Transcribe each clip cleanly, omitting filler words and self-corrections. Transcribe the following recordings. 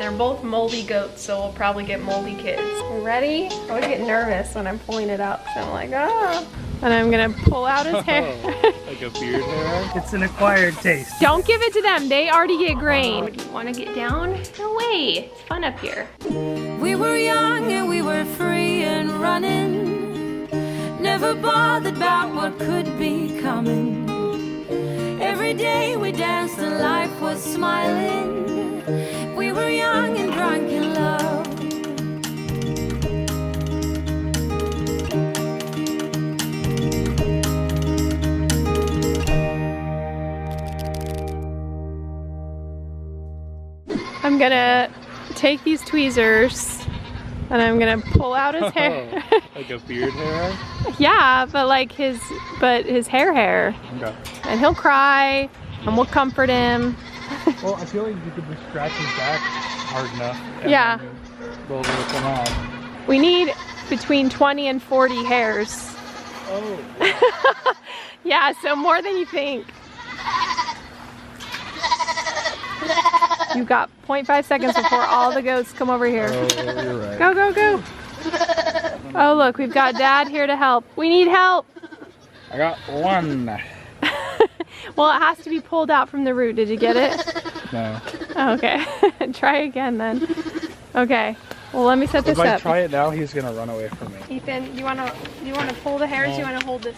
They're both moldy goats, so we'll probably get moldy kids. You ready? I always get nervous when I'm pulling it out, so I'm like, ah. And I'm gonna pull out his hair. Like a beard hair? It's an acquired taste. Don't give it to them, they already get grain. You wanna get down? No way, it's fun up here. We were young and we were free and running, never bothered about what could be coming. Every day we danced and life was smiling. We were young and drunk in love. I'm gonna take these tweezers and I'm gonna pull out his hair. Like a beard hair? Yeah, but like his hair. Okay. And he'll cry and we'll comfort him. Well, I feel like you could just scratch his back hard enough. Yeah. They'll come out. We need between 20 and 40 hairs. Oh. Yeah, so more than you think. You got 0.5 seconds before all the goats come over here. Oh, you're right. Go, go, go. Oh, look, we've got Dad here to help. We need help. I got one. Well, it has to be pulled out from the root. Did you get it? No. Oh, okay. Try again then. Okay. Well, let me set this If I up. try it now, he's gonna run away from me. Ethan, do you wanna pull the hairs? Do you wanna hold this?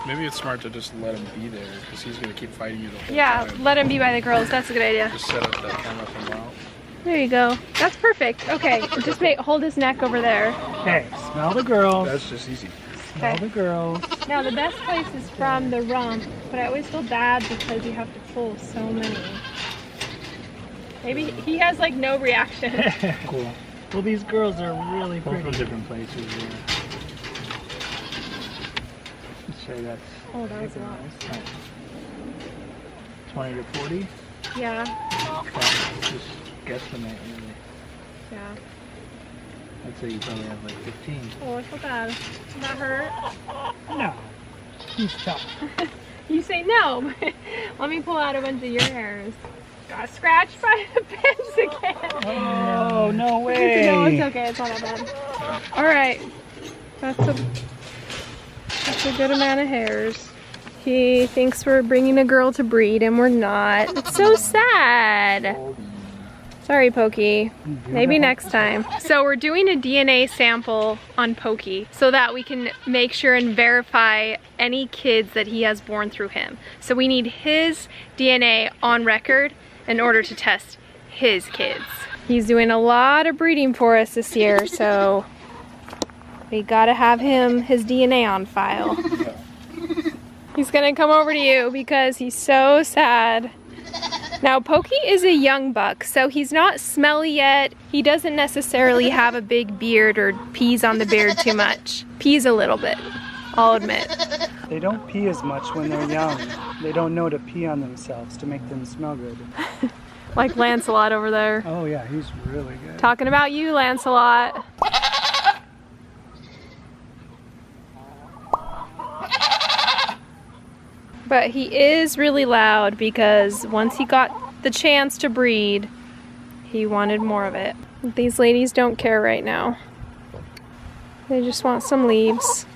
Maybe it's smart to just let him be there, because he's gonna keep fighting you the whole Yeah, time. let him be by the girls. That's a good idea. Just set up the camera from now. There you go. That's perfect. Okay, just hold his neck over there. Okay, smell the girls. That's just easy. Smell Okay. the girls. Now the best place is from the rump, but I always feel bad because you have to pull so many. Maybe he has like no reaction. Cool. Well, these girls are really Both pretty. from different places. Yeah. Let's say that's Oh, that was a lot. 20 to 40. Yeah, Just guesstimate, really. yeah. I'd say you probably have like 15. Oh, I feel bad. Does that hurt? no. He's tough. You say no. Let me pull out a bunch of your hairs. Got scratched by the pins again. Oh, no No, way. it's okay. It's not that bad. All right. That's a good amount of hairs. He thinks we're bringing a girl to breed and we're not. It's so sad. Sorry, Pokey. Maybe next time. So we're doing a DNA sample on Pokey so that we can make sure and verify any kids that he has born through him. So we need his DNA on record in order to test his kids. He's doing a lot of breeding for us this year, so we gotta have his DNA on file. He's gonna come over to you because he's so sad. Now, Pokey is a young buck, so he's not smelly yet. He doesn't necessarily have a big beard or pees on the beard too much. Pees a little bit, I'll admit. They don't pee as much when they're young. They don't know to pee on themselves to make them smell good. Like Lancelot over there. Oh yeah, he's really good. Talking about you, Lancelot. But he is really loud because once he got the chance to breed, he wanted more of it. These ladies don't care right now. They just want some leaves.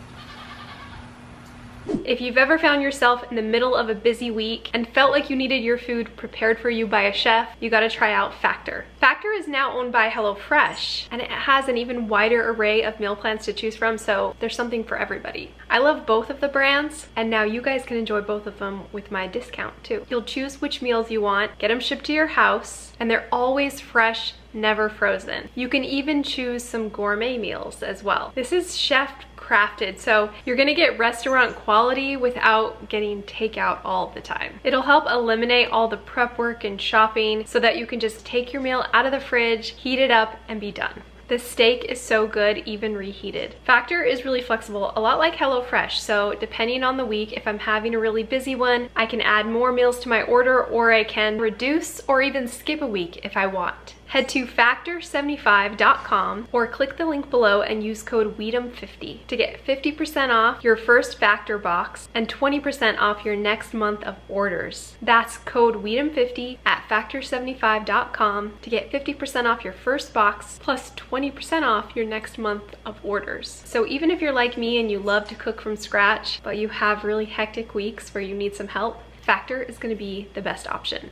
If you've ever found yourself in the middle of a busy week and felt like you needed your food prepared for you by a chef, you gotta try out Factor. Factor is now owned by HelloFresh, and it has an even wider array of meal plans to choose from, so there's something for everybody. I love both of the brands, and now you guys can enjoy both of them with my discount too. You'll choose which meals you want, get them shipped to your house, and they're always fresh, never frozen. You can even choose some gourmet meals as well. This is chef crafted, so you're gonna get restaurant quality without getting takeout all the time. It'll help eliminate all the prep work and shopping so that you can just take your meal out of the fridge, heat it up, and be done. The steak is so good, even reheated. Factor is really flexible, a lot like HelloFresh, so depending on the week, if I'm having a really busy one, I can add more meals to my order, or I can reduce or even skip a week if I want. Head to factor75.com or click the link below and use code WEEDUM50 to get 50% off your first Factor box and 20% off your next month of orders. That's code WEEDUM50 at factor75.com to get 50% off your first box plus 20% off your next month of orders. So even if you're like me and you love to cook from scratch, but you have really hectic weeks where you need some help, Factor is going to be the best option.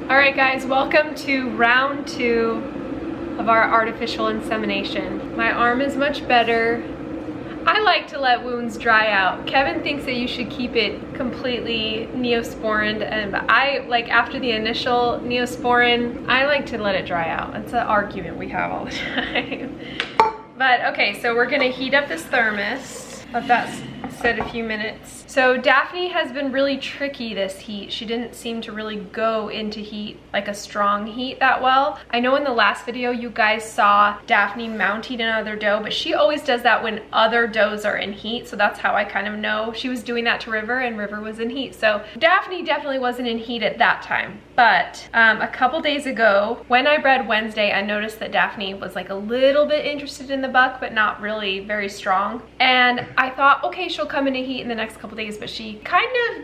All right guys, welcome to round 2 of our artificial insemination. My arm is much better. I like to let wounds dry out. Kevin thinks that you should keep it completely neosporined, and I, like, after the initial neosporin, I like to let it dry out. It's an argument we have all the time. But okay, so we're gonna heat up this thermos. Let that sit a few minutes. So Daphne has been really tricky this heat. She didn't seem to really go into heat, like a strong heat, that well. I know in the last video you guys saw Daphne mounting another doe, but she always does that when other does are in heat, so that's how I kind of know. She was doing that to River and River was in heat. So Daphne definitely wasn't in heat at that time. But a couple days ago, when I bred Wednesday, I noticed that Daphne was like a little bit interested in the buck, but not really very strong. And I thought, okay, she'll come into heat in the next couple days, but she kind of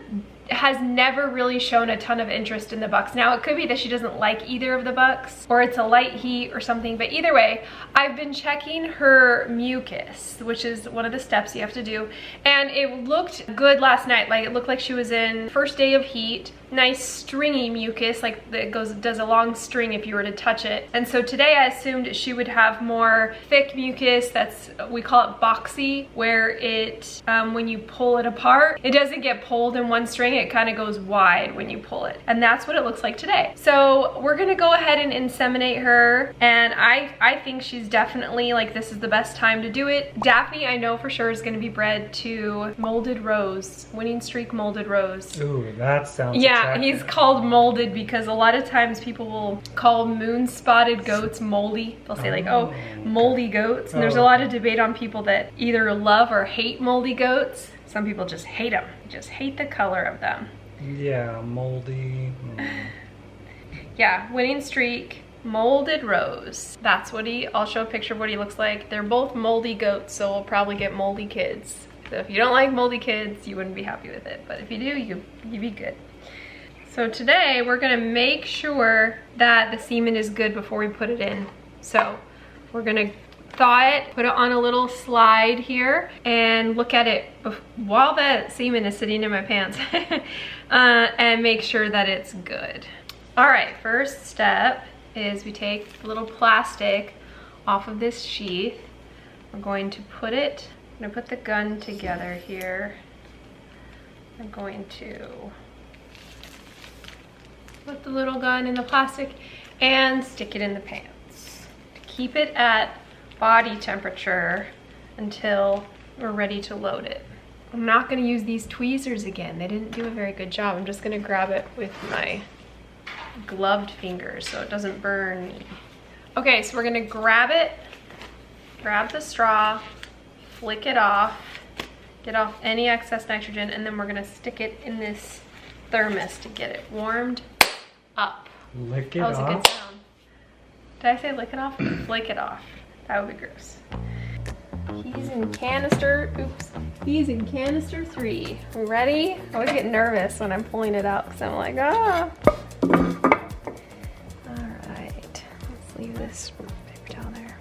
has never really shown a ton of interest in the bucks. Now it could be that she doesn't like either of the bucks, or it's a light heat or something, but either way, I've been checking her mucus, which is one of the steps you have to do, and it looked good last night. Like, it looked like she was in first day of heat. Nice stringy mucus, like it does a long string if you were to touch it. And so today I assumed she would have more thick mucus. That's, we call it boxy, where it when you pull it apart, it doesn't get pulled in one string, it kind of goes wide when you pull it, and that's what it looks like today. So we're gonna go ahead and inseminate her, and I think she's definitely, like, this is the best time to do it. Daphne, I know for sure, is gonna be bred to Molded Rose, Winning Streak Molded Rose. Ooh, that sounds yeah, attractive. he's called molded because a lot of times people will call moon spotted goats moldy. They'll say like, oh, moldy goats. And there's a lot of debate on people that either love or hate moldy goats. Some people just hate them, just hate the color of them. Yeah, moldy. Yeah, Winning Streak Molded Rose. That's what I'll show a picture of what he looks like. They're both moldy goats, so we'll probably get moldy kids. So if you don't like moldy kids, you wouldn't be happy with it. But if you do, you'd be good. So today we're gonna make sure that the semen is good before we put it in. So we're gonna thaw it, put it on a little slide here, and look at it while the semen is sitting in my pants and make sure that it's good. All right, first step is we take the little plastic off of this sheath. We're going to put the gun together here. I'm going to put the little gun in the plastic and stick it in the pants. Keep it at body temperature until we're ready to load it. I'm not gonna use these tweezers again. They didn't do a very good job. I'm just gonna grab it with my gloved fingers so it doesn't burn me. Okay, so we're gonna grab it, grab the straw, flick it off, get off any excess nitrogen, and then we're gonna stick it in this thermos to get it warmed up. Lick it That was off? a good sound. Did I say lick it off? Flick it off. That would be gross. He's in canister, oops. He's in canister 3. We ready? I always get nervous when I'm pulling it out because I'm like, ah. All right, let's leave this paper towel there.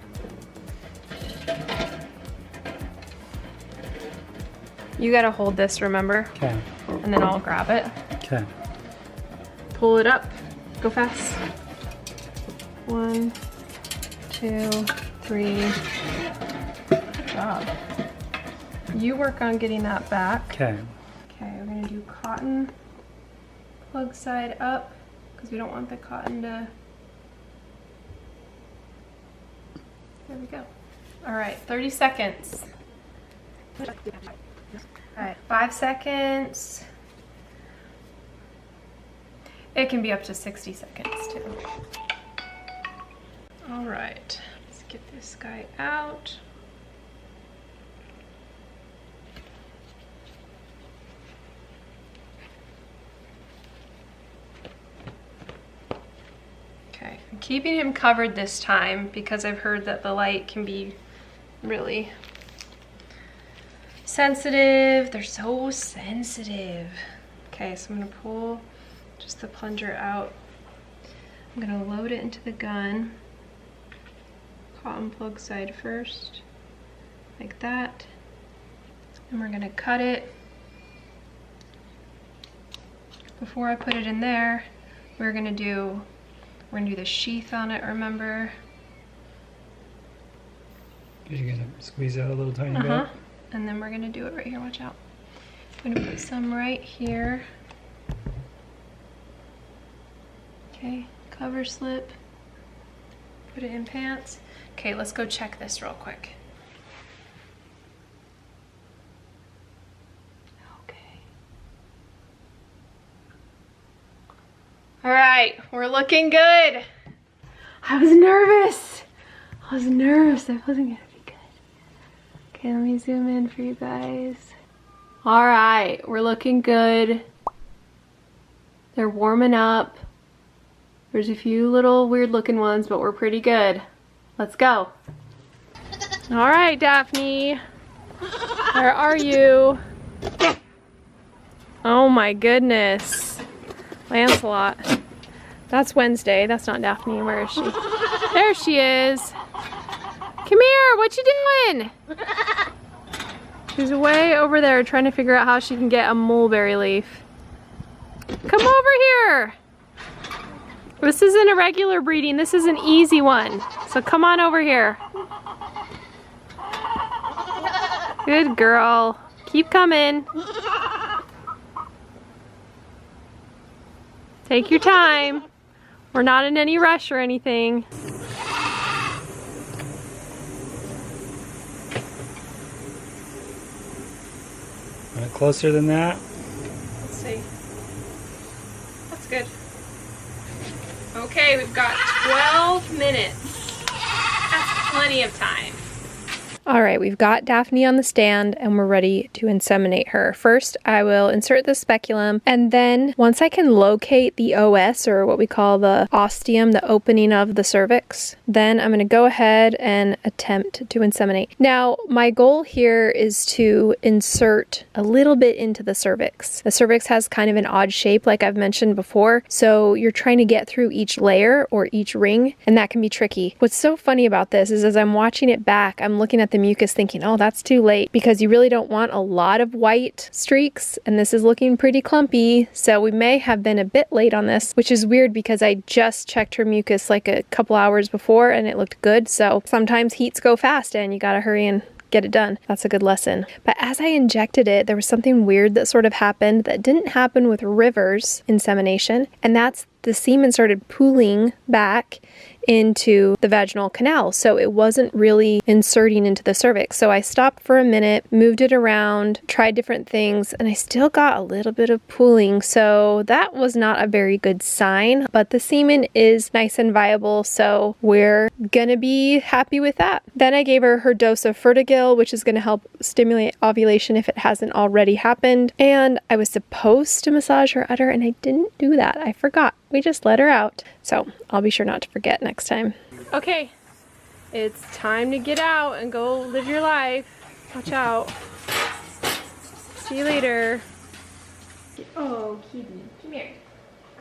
You gotta hold this, remember? Okay. And then I'll grab it. Okay. Pull it up. Go fast. 1, 2, 3. Good job. You work on getting that back. Okay. Okay, we're gonna do cotton plug side up because we don't want the cotton to. There we go. All right, 30 seconds. All right, 5 seconds. It can be up to 60 seconds too. All right, let's get this guy out. I'm keeping him covered this time because I've heard that the light can be really sensitive. They're so sensitive. Okay, so I'm gonna pull just the plunger out. I'm gonna load it into the gun. Cotton plug side first, like that. And we're gonna cut it. Before I put it in there, we're gonna do the sheath on it, remember? You're gonna squeeze out a little tiny bit. And then we're gonna do it right here, watch out. I'm gonna put some right here. Okay, cover slip, put it in pants. Okay, let's go check this real quick. Okay. All right, we're looking good. I was nervous. I wasn't gonna be good. Okay, let me zoom in for you guys. All right, we're looking good. They're warming up. There's a few little weird looking ones, but we're pretty good. Let's go. All right, Daphne. Where are you? Oh my goodness. Lancelot. That's Wednesday. That's not Daphne. Where is she? There she is. Come here. What you doing? She's way over there trying to figure out how she can get a mulberry leaf. Come over here. This isn't a regular breeding. This is an easy one. So come on over here. Good girl. Keep coming. Take your time. We're not in any rush or anything. Closer than that? Let's see. That's good. Okay, we've got 12 minutes. That's plenty of time. All right, we've got Daphne on the stand and we're ready to inseminate her. First, I will insert the speculum, and then once I can locate the OS, or what we call the ostium, the opening of the cervix, then I'm gonna go ahead and attempt to inseminate. Now, my goal here is to insert a little bit into the cervix. The cervix has kind of an odd shape, like I've mentioned before, so you're trying to get through each layer or each ring, and that can be tricky. What's so funny about this is as I'm watching it back, I'm looking at the mucus thinking, oh, that's too late, because you really don't want a lot of white streaks, and this is looking pretty clumpy, so we may have been a bit late on this, which is weird because I just checked her mucus like a couple hours before and it looked good. So sometimes heats go fast and you gotta hurry and get it done. That's a good lesson. But as I injected it, there was something weird that sort of happened that didn't happen with River's insemination, and that's the semen started pooling back into the vaginal canal, so it wasn't really inserting into the cervix. So I stopped for a minute, moved it around, tried different things, and I still got a little bit of pooling, so that was not a very good sign, but the semen is nice and viable, so we're gonna be happy with that. Then I gave her dose of Fertigil, which is gonna help stimulate ovulation if it hasn't already happened, and I was supposed to massage her udder and I didn't do that. I forgot. We just let her out. So I'll be sure not to forget next time. Okay, it's time to get out and go live your life. Watch out. See you later. Oh, kitty, come here.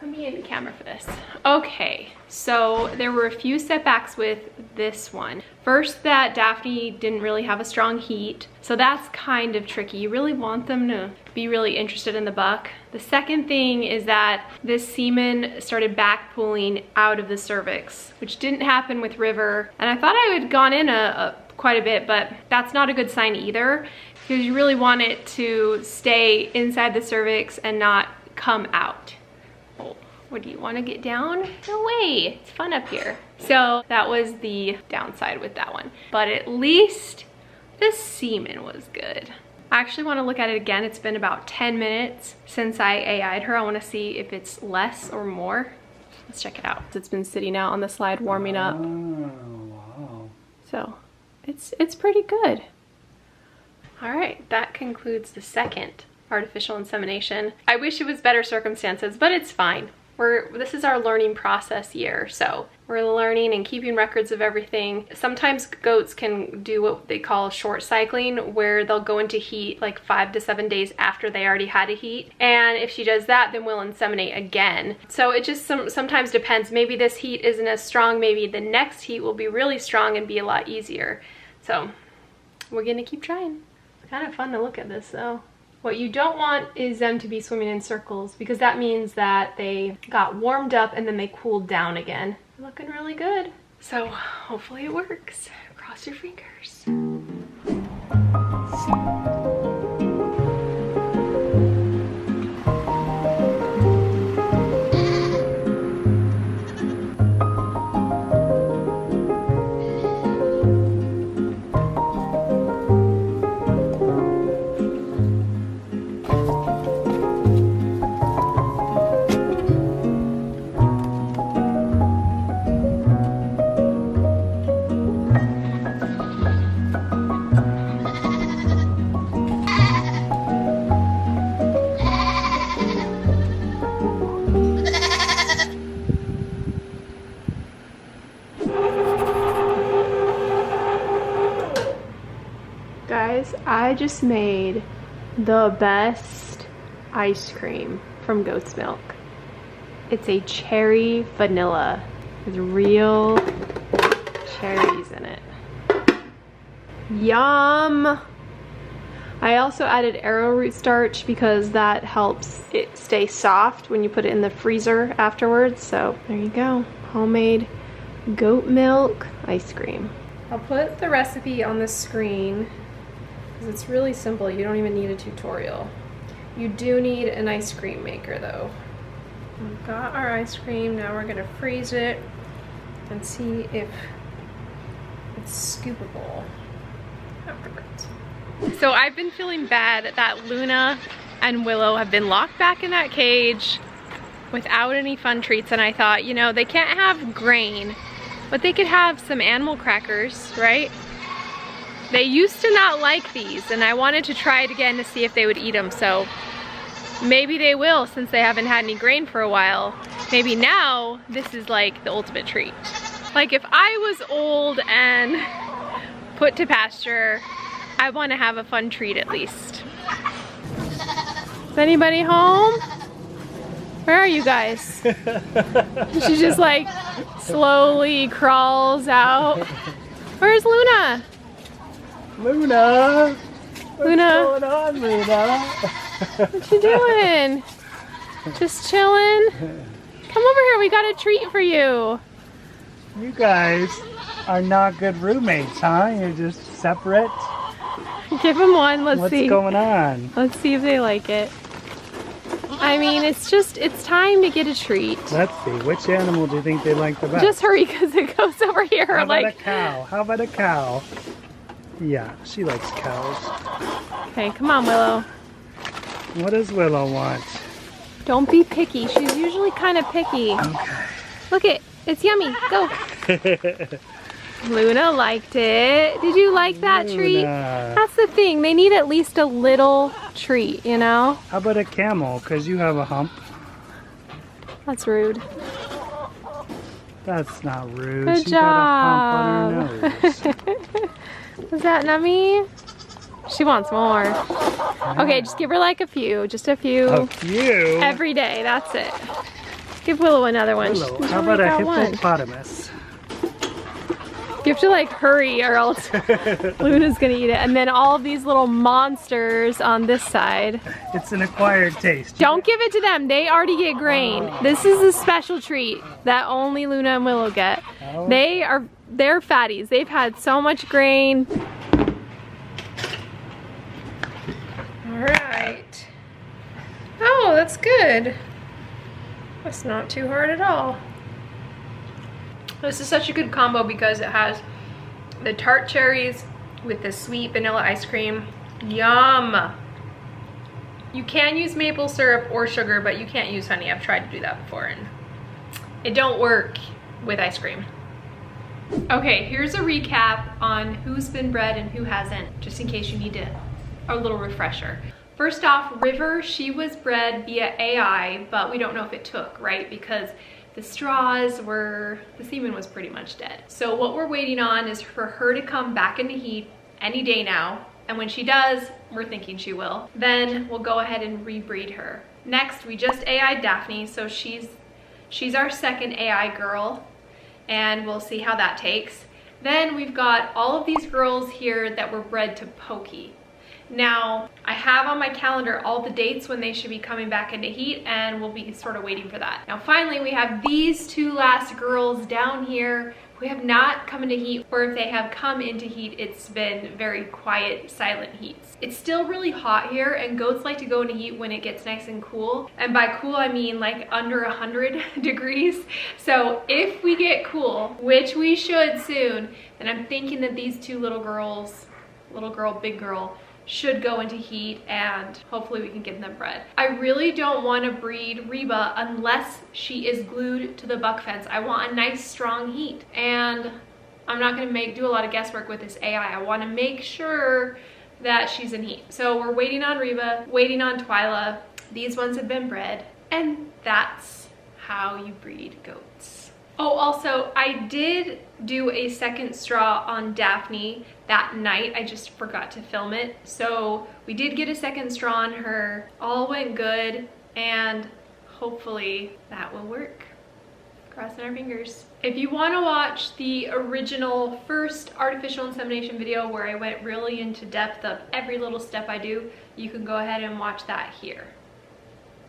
Come be in the camera for this. Okay, so there were a few setbacks with this one. First, that Daphne didn't really have a strong heat, so that's kind of tricky. You really want them to be really interested in the buck. The second thing is that this semen started back pooling out of the cervix, which didn't happen with River, and I thought I had gone in quite a bit, but that's not a good sign either, because you really want it to stay inside the cervix and not come out. What, do you want to get down? No way, it's fun up here. So that was the downside with that one. But at least the semen was good. I actually want to look at it again. It's been about 10 minutes since I AI'd her. I want to see if it's less or more. Let's check it out. It's been sitting out on the slide warming up. Oh, wow. So it's pretty good. All right, that concludes the second artificial insemination. I wish it was better circumstances, but it's fine. This is our learning process year, so we're learning and keeping records of everything. Sometimes goats can do what they call short cycling, where they'll go into heat like 5 to 7 days after they already had a heat. And if she does that, then we'll inseminate again. So it just sometimes depends. Maybe this heat isn't as strong. Maybe the next heat will be really strong and be a lot easier. So we're gonna keep trying. It's kind of fun to look at this though. What you don't want is them to be swimming in circles, because that means that they got warmed up and then they cooled down again. They're looking really good. So hopefully it works. Cross your fingers. Guys, I just made the best ice cream from goat's milk. It's a cherry vanilla with real cherries in it. Yum! I also added arrowroot starch because that helps it stay soft when you put it in the freezer afterwards. So there you go, homemade goat milk ice cream. I'll put the recipe on the screen. It's really simple. You don't even need a tutorial. You do need an ice cream maker though. We've got our ice cream. Now we're gonna freeze it and see if it's scoopable afterwards. So I've been feeling bad that Luna and Willow have been locked back in that cage without any fun treats, and I thought, you know, they can't have grain, but they could have some animal crackers, right? They used to not like these, and I wanted to try it again to see if they would eat them, so maybe they will since they haven't had any grain for a while. Maybe now this is like the ultimate treat. Like if I was old and put to pasture, I want to have a fun treat at least. Is anybody home? Where are you guys? She just like slowly crawls out. Where's Luna? Luna! Luna? What's going on, Luna? What you doing? Just chilling? Come over here, we got a treat for you. You guys are not good roommates, huh? You're just separate? Give them one, let's see. What's going on? Let's see if they like it. I mean, it's time to get a treat. Let's see, which animal do you think they like the best? Just hurry, because it goes over here. How about a cow? How about a cow? Yeah, she likes cows. Okay, come on, Willow. What does Willow want? Don't be picky. She's usually kind of picky. Okay. Look it. It's yummy. Go. Luna liked it. Did you like that treat? That's the thing. They need at least a little treat, you know? How about a camel? Because you have a hump. That's rude. That's not rude. Good She's job. got a hump on her nose. Was that nummy? She wants more. Okay, just give her like a few. Just a few. A few? Every day. That's it. Give Willow another one. Willow, She's how only about a got one. hippopotamus? You have to like hurry or else Luna's gonna eat it. And then all of these little monsters on this side. It's an acquired taste. Don't give it to them. They already get grain. This is a special treat that only Luna and Willow get. Oh. They're fatties. They've had so much grain. All right. Oh, that's good. That's not too hard at all. This is such a good combo because it has the tart cherries with the sweet vanilla ice cream. Yum! You can use maple syrup or sugar, but you can't use honey. I've tried to do that before and it don't work with ice cream. Okay, here's a recap on who's been bred and who hasn't, just in case you need a little refresher. First off, River, she was bred via AI, but we don't know if it took, right? Because the semen was pretty much dead. So what we're waiting on is for her to come back into heat any day now. And when she does, we're thinking she will, then we'll go ahead and rebreed her. Next, we just AI'd Daphne, so she's our second AI girl, and we'll see how that takes. Then we've got all of these girls here that were bred to Pokey. Now, I have on my calendar all the dates when they should be coming back into heat, and we'll be sort of waiting for that. Now, finally, we have these two last girls down here who have not come into heat, or if they have come into heat, it's been very quiet, silent heats. It's still really hot here, and goats like to go into heat when it gets nice and cool. And by cool, I mean like under 100 degrees. So if we get cool, which we should soon, then I'm thinking that these two little girls, little girl, big girl, should go into heat, and hopefully we can get them bred. I really don't want to breed Reba unless she is glued to the buck fence. I want a nice strong heat, and I'm not going to do a lot of guesswork with this AI. I want to make sure that she's in heat. So we're waiting on Reba, waiting on Twyla. These ones have been bred, and that's how you breed goats. Oh, also, I did do a second straw on Daphne that night. I just forgot to film it. So we did get a second straw on her. All went good, and hopefully that will work. Crossing our fingers. If you want to watch the original first artificial insemination video where I went really into depth of every little step I do, you can go ahead and watch that here.